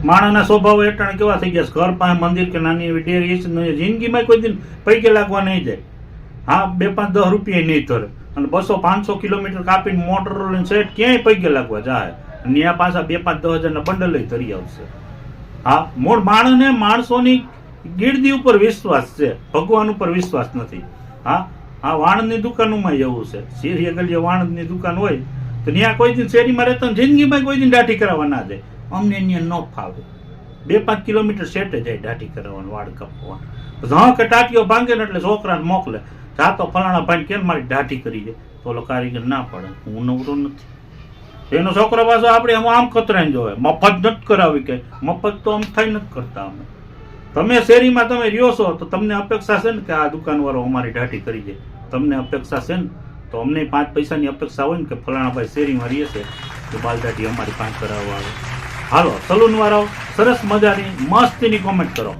માણસના સ્વભાવ હેઠળ કેવા થઈ ગયા, ઘર પાસે મંદિર કે નાની એવી ડેરી જિંદગીમાં કોઈ દિન પૈકે લાગવા નહીં જાય. હા, 2-5-10 રૂપિયા નહીં ધરે, અને 200-500 કિલોમીટર કાપીને મોટર લઈને સેટ ક્યાંય પૈકે લાગવા જાય, અને ત્યાં પાછા 2-5-10 હજારના બંડલ ધરી આવશે. હા, મૂળ માણસને માણસોની ગીરદી ઉપર વિશ્વાસ છે, ભગવાન ઉપર વિશ્વાસ નથી. હા, આ વાણંદની દુકાનોમાં એવું છે, શેરી આગળ જે વાણંદની દુકાન હોય તો ત્યાં કોઈ દિન શેરીમાં રહેતા જિંદગીમાં કોઈ દિન દાઢી કરાવવા ના જાય. અમને ત્યાં ન ફાવે, 2-5 કિલોમીટર સેટે જાય દાઢી કરાવવાનું, વાળ કાપવાનું. હા કે ટાટીઓ ભાંગે ને એટલે છોકરાને મોકલે, જા તો ફલાણા ભાઈ કેમ મારી દાઢી કરી જાય, તો ઓલો કારીગર ના પડે, હું નવરો નથી. એનો છોકરો પાછો આપણે આમ કતરાઈને જોવે, મફત નથી કરાવી, કે મફત તો આમ થાય નથી કરતા અમે. તમે શેરીમાં તમે રહ્યો છો તો તમને અપેક્ષા છે ને કે આ દુકાનવાળો અમારી દાઢી કરી જાય, તમને અપેક્ષા છે ને, તો અમને 5 પૈસાની અપેક્ષા હોય ને કે ફલાણા ભાઈ શેરીમાં રહીએ છે તો બાલ દાઢી અમારી 5 કરાવવા આવે. હાલો, સલૂન વાળાઓ સરસ મજાની મસ્તીની કોમેન્ટ કરો.